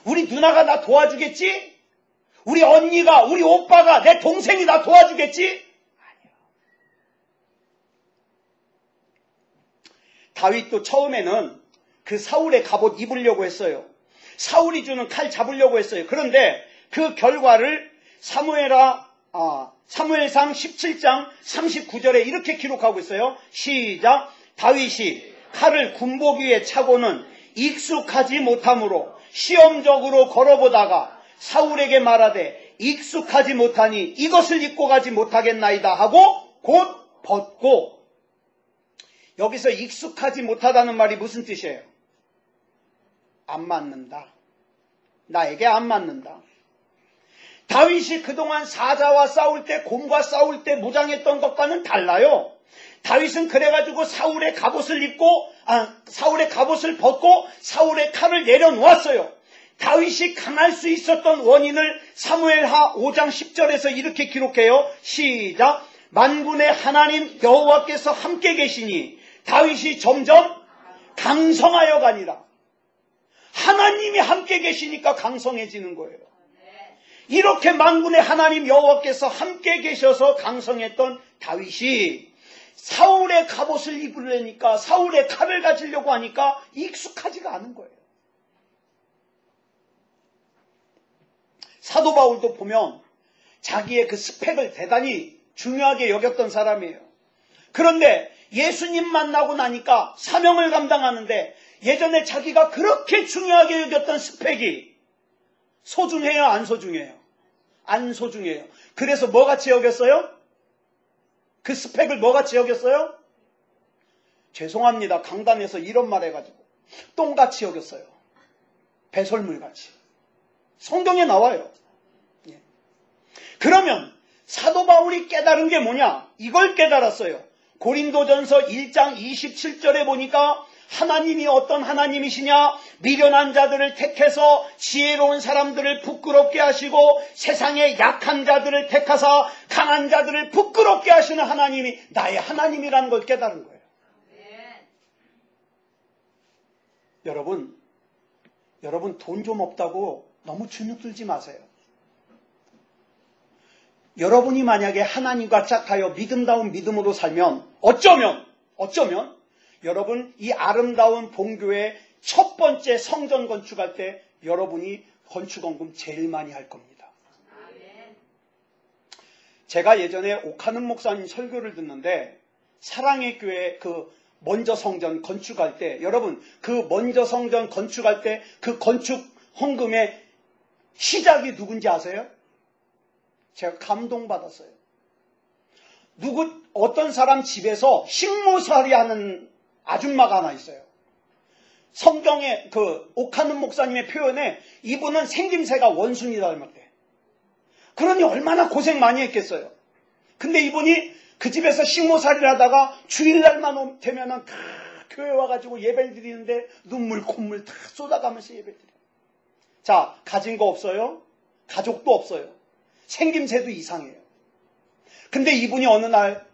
우리 누나가 나 도와주겠지? 우리 언니가, 우리 오빠가, 내 동생이 나 도와주겠지? 아니요. 다윗도 처음에는 그 사울의 갑옷 입으려고 했어요. 사울이 주는 칼 잡으려고 했어요. 그런데 그 결과를 사무엘상 17장 39절에 이렇게 기록하고 있어요. 시작. 다윗이 칼을 군복 위에 차고는 익숙하지 못하므로 시험적으로 걸어보다가 사울에게 말하되 익숙하지 못하니 이것을 입고 가지 못하겠나이다 하고 곧 벗고. 여기서 익숙하지 못하다는 말이 무슨 뜻이에요? 안 맞는다. 나에게 안 맞는다. 다윗이 그동안 사자와 싸울 때, 곰과 싸울 때 무장했던 것과는 달라요. 다윗은 그래가지고 사울의 갑옷을 벗고 사울의 칼을 내려놓았어요. 다윗이 강할 수 있었던 원인을 사무엘하 5장 10절에서 이렇게 기록해요. 시작. 만군의 하나님 여호와께서 함께 계시니 다윗이 점점 강성하여 가니라. 하나님이 함께 계시니까 강성해지는 거예요. 이렇게 만군의 하나님 여호와께서 함께 계셔서 강성했던 다윗이 사울의 갑옷을 입으려니까, 사울의 칼을 가지려고 하니까 익숙하지가 않은 거예요. 사도 바울도 보면 자기의 그 스펙을 대단히 중요하게 여겼던 사람이에요. 그런데 예수님 만나고 나니까 사명을 감당하는데 예전에 자기가 그렇게 중요하게 여겼던 스펙이 소중해요, 안 소중해요? 안 소중해요. 그래서 뭐같이 여겼어요? 그 스펙을 뭐같이 여겼어요? 죄송합니다. 강단에서 이런 말 해가지고 똥같이 여겼어요. 배설물같이. 성경에 나와요. 예. 그러면 사도 바울이 깨달은 게 뭐냐? 이걸 깨달았어요. 고린도전서 1장 27절에 보니까 하나님이 어떤 하나님이시냐? 미련한 자들을 택해서 지혜로운 사람들을 부끄럽게 하시고 세상의 약한 자들을 택하사 강한 자들을 부끄럽게 하시는 하나님이 나의 하나님이라는 걸 깨달은 거예요. 네. 여러분 돈 좀 없다고 너무 주눅 들지 마세요. 여러분이 만약에 하나님과 짝하여 믿음다운 믿음으로 살면 어쩌면 여러분 이 아름다운 본교회 첫 번째 성전 건축할 때 여러분이 건축원금 제일 많이 할 겁니다. 제가 예전에 옥하는 목사님 설교를 듣는데 사랑의 교회 그 먼저 성전 건축할 때 여러분 그 먼저 성전 건축할 때 그 건축 헌금의 시작이 누군지 아세요? 제가 감동받았어요. 어떤 사람 집에서 식모살이 하는 아줌마가 하나 있어요. 성경에 그 옥하는 목사님의 표현에 이분은 생김새가 원숭이 닮았대. 그러니 얼마나 고생 많이 했겠어요. 근데 이분이 그 집에서 식모살이를 하다가 주일날만 되면은 다 교회 와가지고 예배를 드리는데 눈물 콧물 다 쏟아가면서 예배를 드려요. 자, 가진 거 없어요? 가족도 없어요. 생김새도 이상해요. 근데 이분이 어느 날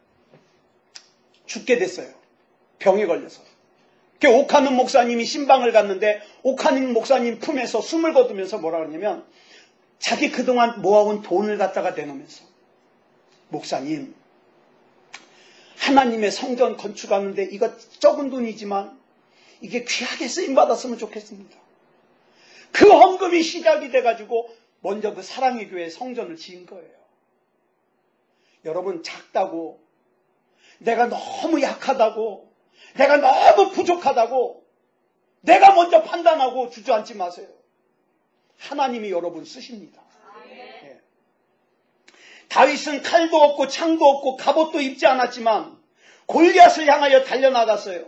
죽게 됐어요. 병에 걸려서. 옥하는 목사님이 신방을 갔는데 옥하는 목사님 품에서 숨을 거두면서 뭐라 그러냐면 자기 그동안 모아온 돈을 갖다가 내놓으면서 목사님 하나님의 성전 건축하는데 이거 적은 돈이지만 이게 귀하게 쓰임받았으면 좋겠습니다. 그 헌금이 시작이 돼가지고 먼저 그 사랑의 교회 성전을 지은 거예요. 여러분 작다고 내가 너무 약하다고 내가 너무 부족하다고 내가 먼저 판단하고 주저앉지 마세요. 하나님이 여러분 쓰십니다. 네. 다윗은 칼도 없고 창도 없고 갑옷도 입지 않았지만 골리앗을 향하여 달려나갔어요.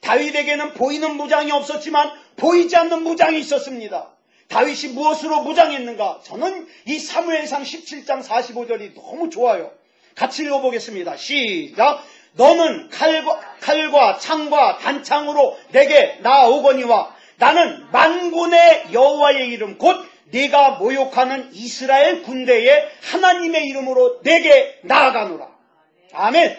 다윗에게는 보이는 무장이 없었지만 보이지 않는 무장이 있었습니다. 다윗이 무엇으로 무장했는가? 저는 이 사무엘상 17장 45절이 너무 좋아요. 같이 읽어보겠습니다. 시작. 너는 칼과 창과 단창으로 내게 나아오거니와 나는 만군의 여호와의 이름 곧 네가 모욕하는 이스라엘 군대에 하나님의 이름으로 내게 나아가노라. 아멘.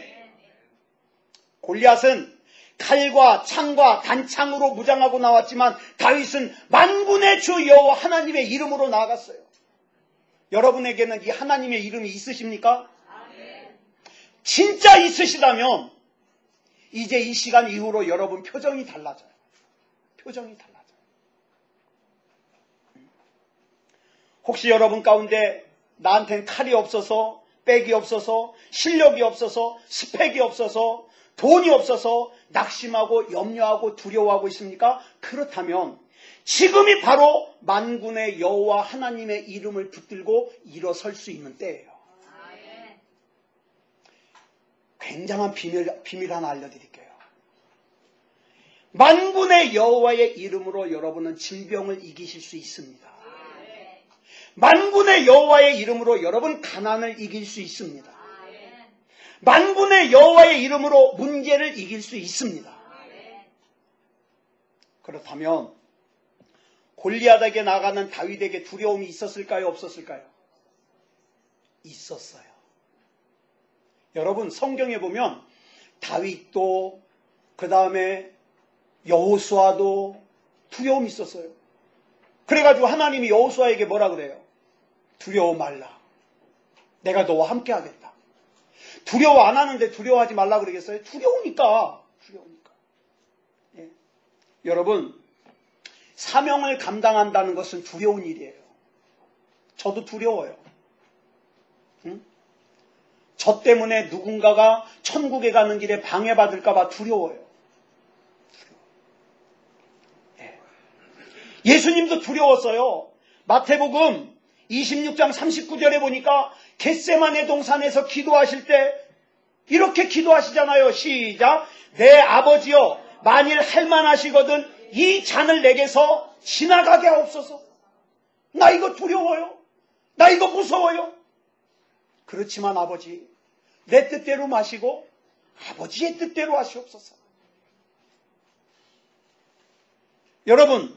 골리앗은 칼과 창과 단창으로 무장하고 나왔지만 다윗은 만군의 주 여호와 하나님의 이름으로 나아갔어요. 여러분에게는 이 하나님의 이름이 있으십니까? 진짜 있으시다면 이제 이 시간 이후로 여러분 표정이 달라져요. 표정이 달라져요. 혹시 여러분 가운데 나한텐 칼이 없어서, 백이 없어서, 실력이 없어서, 스펙이 없어서, 돈이 없어서 낙심하고 염려하고 두려워하고 있습니까? 그렇다면 지금이 바로 만군의 여호와 하나님의 이름을 붙들고 일어설 수 있는 때예요. 굉장한 비밀 하나 알려드릴게요. 만군의 여호와의 이름으로 여러분은 질병을 이기실 수 있습니다. 만군의 여호와의 이름으로 여러분 가난을 이길 수 있습니다. 만군의 여호와의 이름으로 문제를 이길 수 있습니다. 그렇다면 골리앗에게 나가는 다윗에게 두려움이 있었을까요? 없었을까요? 있었어요. 여러분 성경에 보면 다윗도 그 다음에 여호수아도 두려움이 있었어요. 그래가지고 하나님이 여호수아에게 뭐라 그래요? 두려워 말라. 내가 너와 함께 하겠다. 두려워 안 하는데 두려워하지 말라 그러겠어요? 두려우니까. 예. 여러분 사명을 감당한다는 것은 두려운 일이에요. 저도 두려워요. 응? 저 때문에 누군가가 천국에 가는 길에 방해받을까 봐 두려워요. 예. 예수님도 두려웠어요. 마태복음 26장 39절에 보니까 겟세마네 동산에서 기도하실 때 이렇게 기도하시잖아요. 시작. 내 아버지여 만일 할만하시거든 이 잔을 내게서 지나가게 하옵소서. 나 이거 두려워요. 나 이거 무서워요. 그렇지만 아버지 내 뜻대로 마시고 아버지의 뜻대로 하시옵소서. 여러분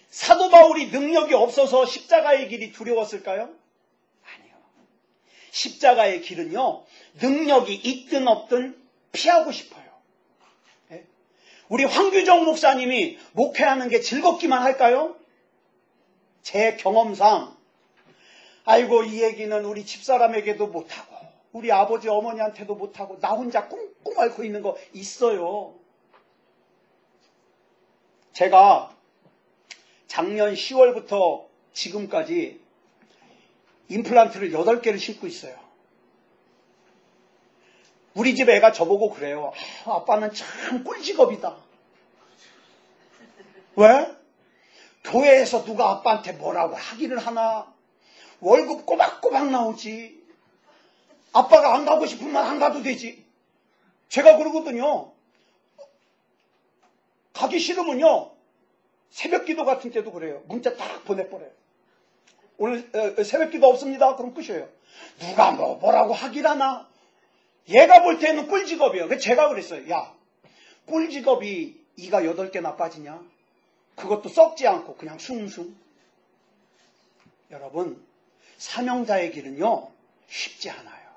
사도 바울이 능력이 없어서 십자가의 길이 두려웠을까요? 아니요. 십자가의 길은요 능력이 있든 없든 피하고 싶어요. 네? 우리 황규정 목사님이 목회하는 게 즐겁기만 할까요? 제 경험상 아이고 이 얘기는 우리 집사람에게도 못하고 우리 아버지 어머니한테도 못하고 나 혼자 꿍꿍 앓고 있는 거 있어요. 제가 작년 10월부터 지금까지 임플란트를 8개를 심고 있어요. 우리 집 애가 저보고 그래요. 아빠는 참 꿀직업이다. 왜? 교회에서 누가 아빠한테 뭐라고 하기를 하나. 월급 꼬박꼬박 나오지. 아빠가 안 가고 싶으면 안 가도 되지. 제가 그러거든요. 가기 싫으면요. 새벽기도 같은 때도 그래요. 문자 딱 보내버려요. 오늘 새벽기도 없습니다. 그럼 끝이에요. 누가 뭐라고 하길 하나. 얘가 볼 때는 꿀직업이에요. 그래서 제가 그랬어요. 야, 꿀직업이 이가 8개나 빠지냐? 그것도 썩지 않고 그냥 숭숭. 여러분 사명자의 길은요 쉽지 않아요.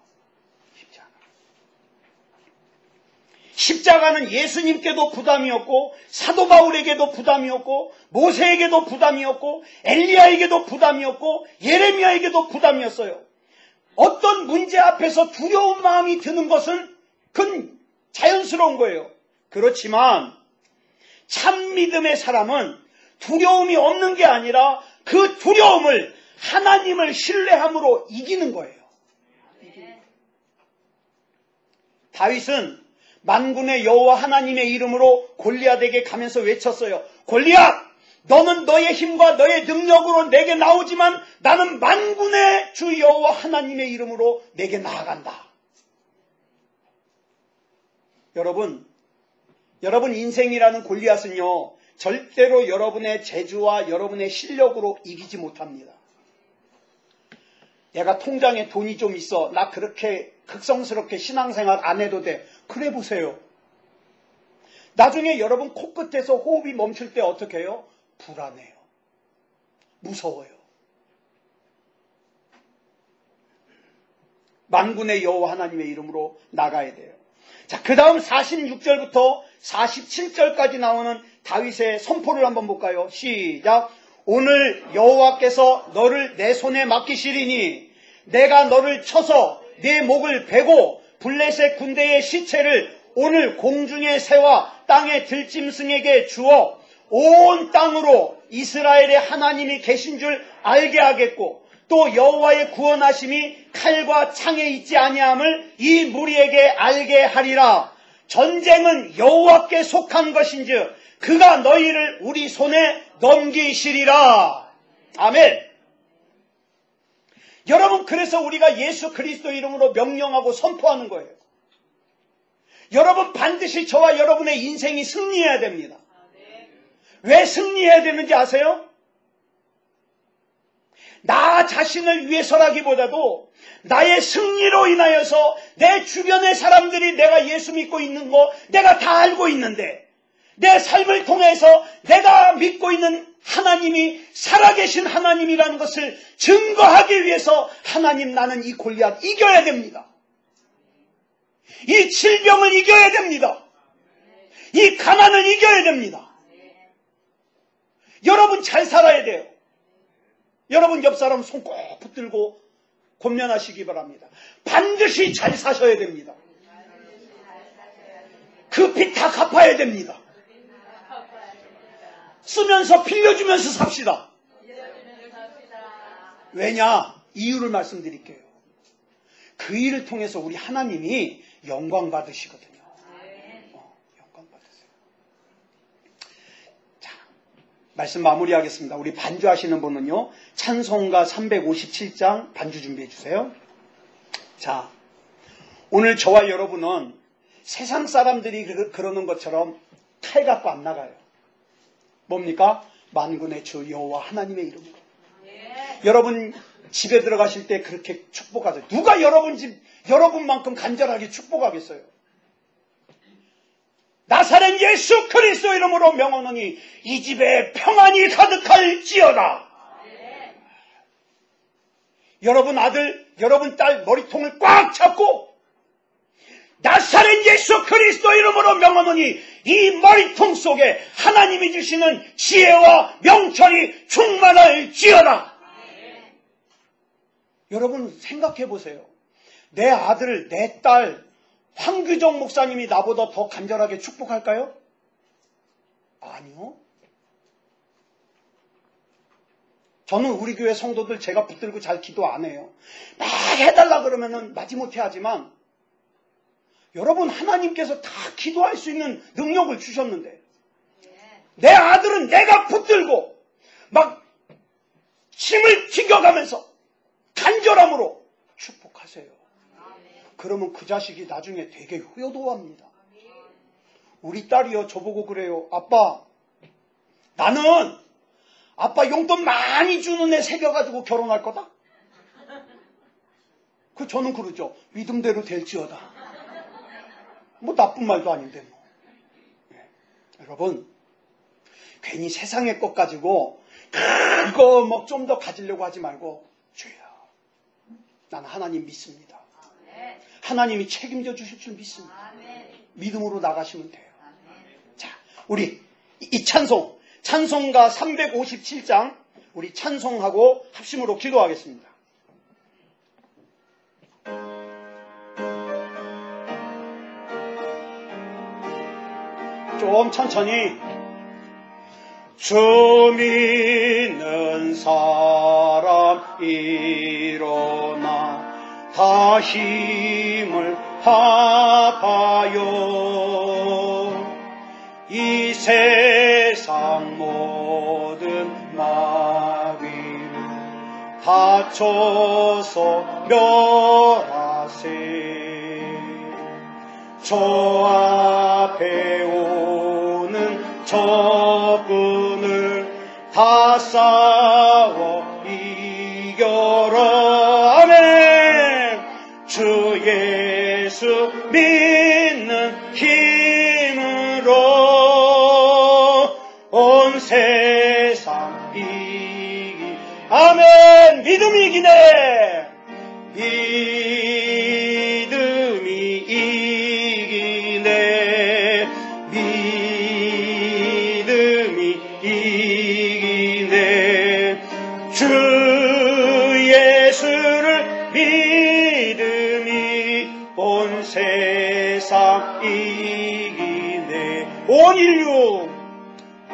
쉽지 않아요. 십자가는 예수님께도 부담이었고 사도 바울에게도 부담이었고 모세에게도 부담이었고 엘리야에게도 부담이었고 예레미야에게도 부담이었어요. 어떤 문제 앞에서 두려운 마음이 드는 것은 그건 자연스러운 거예요. 그렇지만 참 믿음의 사람은 두려움이 없는 게 아니라 그 두려움을 하나님을 신뢰함으로 이기는 거예요. 다윗은 만군의 여호와 하나님의 이름으로 골리앗에게 가면서 외쳤어요. 골리앗! 너는 너의 힘과 너의 능력으로 내게 나오지만 나는 만군의 주 여호와 하나님의 이름으로 내게 나아간다. 여러분 인생이라는 골리앗은요 절대로 여러분의 재주와 여러분의 실력으로 이기지 못합니다. 내가 통장에 돈이 좀 있어. 나 그렇게 극성스럽게 신앙생활 안 해도 돼. 그래 보세요. 나중에 여러분 코끝에서 호흡이 멈출 때 어떻게 해요? 불안해요. 무서워요. 만군의 여호와 하나님의 이름으로 나가야 돼요. 자, 그 다음 46절부터 47절까지 나오는 다윗의 선포를 한번 볼까요? 시작. 오늘 여호와께서 너를 내 손에 맡기시리니 내가 너를 쳐서 네 목을 베고 블레셋 군대의 시체를 오늘 공중의 새와 땅의 들짐승에게 주어 온 땅으로 이스라엘의 하나님이 계신 줄 알게 하겠고 또 여호와의 구원하심이 칼과 창에 있지 아니함을 이 무리에게 알게 하리라. 전쟁은 여호와께 속한 것인즉 그가 너희를 우리 손에 넘기시리라. 아멘. 여러분, 그래서 우리가 예수 그리스도 이름으로 명령하고 선포하는 거예요. 여러분, 반드시 저와 여러분의 인생이 승리해야 됩니다. 왜 승리해야 되는지 아세요? 나 자신을 위해서라기보다도 나의 승리로 인하여서 내 주변의 사람들이 내가 예수 믿고 있는 거 내가 다 알고 있는데 내 삶을 통해서 내가 믿고 있는 하나님이 살아계신 하나님이라는 것을 증거하기 위해서 하나님, 나는 이 골리앗 이겨야 됩니다. 이 질병을 이겨야 됩니다. 이 가난을 이겨야 됩니다. 여러분 잘 살아야 돼요. 여러분 옆 사람 손 꼭 붙들고 권면하시기 바랍니다. 반드시 잘 사셔야 됩니다. 그 빚 다 갚아야 됩니다. 쓰면서 빌려주면서 삽시다. 왜냐? 이유를 말씀드릴게요. 그 일을 통해서 우리 하나님이 영광 받으시거든요. 영광 받으세요. 자, 말씀 마무리하겠습니다. 우리 반주하시는 분은요, 찬송가 357장 반주 준비해 주세요. 자, 오늘 저와 여러분은 세상 사람들이 그러는 것처럼 칼 갖고 안 나가요. 뭡니까? 만군의 주 여호와 하나님의 이름으로. 여러분 집에 들어가실 때 그렇게 축복하세요. 누가 여러분 집, 여러분만큼 간절하게 축복하겠어요? 나사렛 예수 그리스도 이름으로 명하노니 이 집에 평안이 가득할지어다. 여러분 아들, 여러분 딸 머리통을 꽉 잡고 나사렛 예수 그리스도 이름으로 명하노니 이 머리통 속에 하나님이 주시는 지혜와 명철이 충만할지어다. 여러분 생각해 보세요. 내 아들, 내 딸 황규정 목사님이 나보다 더 간절하게 축복할까요? 아니요. 저는 우리 교회 성도들 제가 붙들고 잘 기도 안 해요. 막 해달라 그러면은 마지못해 하지만 여러분 하나님께서 다 기도할 수 있는 능력을 주셨는데 내 아들은 내가 붙들고 막 침을 튀겨가면서 간절함으로 축복하세요. 그러면 그 자식이 나중에 되게 효도합니다. 우리 딸이요 저보고 그래요. 아빠, 나는 아빠 용돈 많이 주는 애 새겨가지고 결혼할 거다. 저는 그러죠. 믿음대로 될지어다. 뭐 나쁜 말도 아닌데 뭐. 여러분 괜히 세상의 것 가지고 그거 뭐 좀 더 가지려고 하지 말고 주여, 나는 하나님 믿습니다. 하나님이 책임져 주실 줄 믿습니다. 믿음으로 나가시면 돼요. 자, 우리 이 찬송가 357장 우리 찬송하고 합심으로 기도하겠습니다. 좀 천천히. 주 믿는 사람 일어나 다 힘을 합하여 이 세상 모든 마귀를 다쳐서 멸하세. 저 앞에 오는 적군을 다 싸워 이겨라. 아멘. 주 예수 믿는 힘으로 온 세상 이기. 아멘. 믿음이 이기네.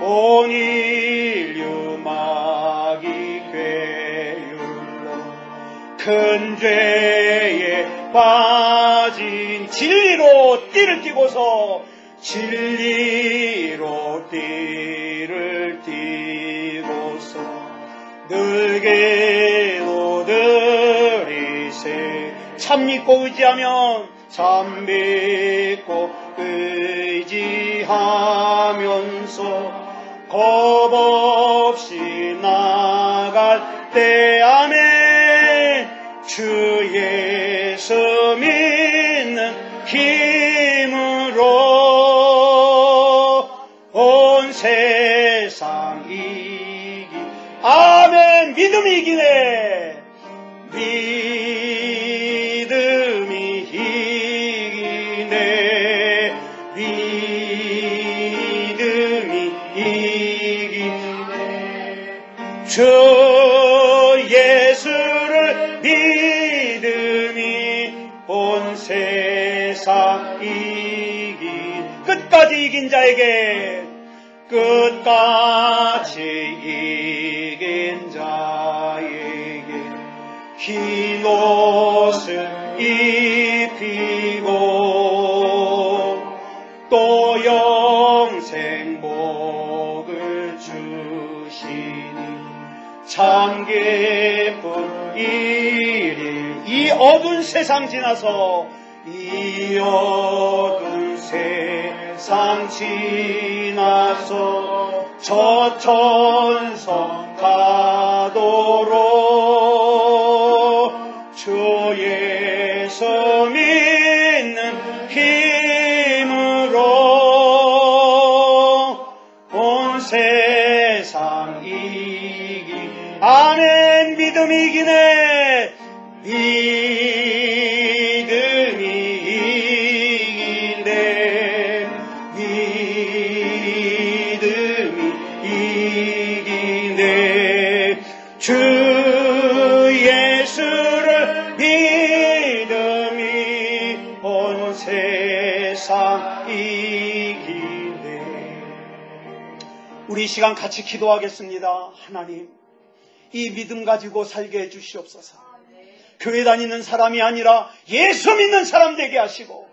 온 인류 마귀 괴율로 큰 죄에 빠진 진리로 띠를 띠고서 진리로 띠를 띠고서 늘게도 들이세 참 믿고 의지하면 참 믿고 의지하면서 겁없이 나갈 때 안에 주 예수 믿는 힘으로 온 세상 이기 아멘. 믿음이 이기네. 믿음이 이기네. 믿음이 이기네. 주 예수를 믿음이 온 세상 이긴 끝까지 이긴 자에게 끝까지 이긴 자에게 흰 옷을 입히고 또 영생 복을 주시니 참 기쁜 일이 이 어두운 세상 지나서 이 어두운 세상 지나서 저 천성 가도록 주 예수 믿는 힘으로 온 세상 이기 아멘. 믿음이 이기네. 믿음이 이기네. 믿음이 이기네. 주 예수를 믿음이 온 세상 이기네. 우리 이 시간 같이 기도하겠습니다. 하나님, 이 믿음 가지고 살게 해주시옵소서. 교회 다니는 사람이 아니라 예수 믿는 사람 되게 하시고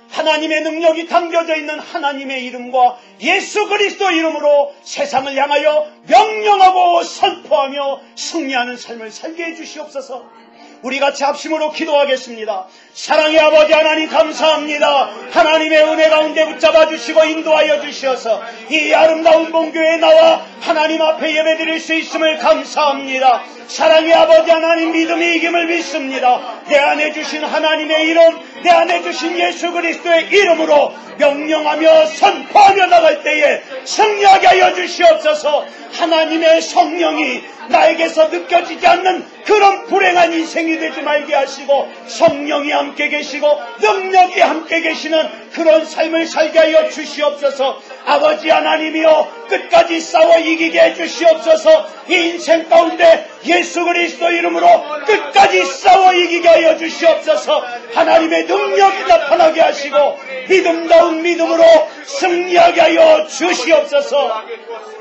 하나님의 능력이 담겨져 있는 하나님의 이름과 예수 그리스도 이름으로 세상을 향하여 명령하고 선포하며 승리하는 삶을 살게 해주시옵소서. 우리 같이 합심으로 기도하겠습니다. 사랑의 아버지 하나님 감사합니다. 하나님의 은혜 가운데 붙잡아 주시고 인도하여 주시어서 이 아름다운 본교회에 나와 하나님 앞에 예배드릴 수 있음을 감사합니다. 사랑의 아버지 하나님 믿음이 이김을 믿습니다. 내 안에 주신 하나님의 이름, 내 안에 주신 예수 그리스도의 이름으로 명령하며 선포하며 나갈 때에 승리하게 하여 주시옵소서. 하나님의 성령이 나에게서 느껴지지 않는 그런 불행한 인생이 되지 말게 하시고 성령이 함께 계시고 능력이 함께 계시는 그런 삶을 살게 하여 주시옵소서. 아버지 하나님이여 끝까지 싸워 이기게 해주시옵소서. 이 인생 가운데 예수 그리스도 이름으로 끝까지 싸워 이기게 하여 주시옵소서. 하나님의 능력이 나타나게 하시고 믿음다운 믿음으로 승리하게 하여 주시옵소서.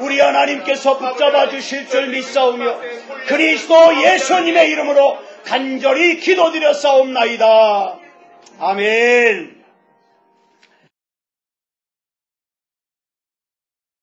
우리 하나님께서 붙잡아 주실 줄 믿사오며 그리스도 예수님의 이름으로 간절히 기도드려 싸움나이다. 아멘.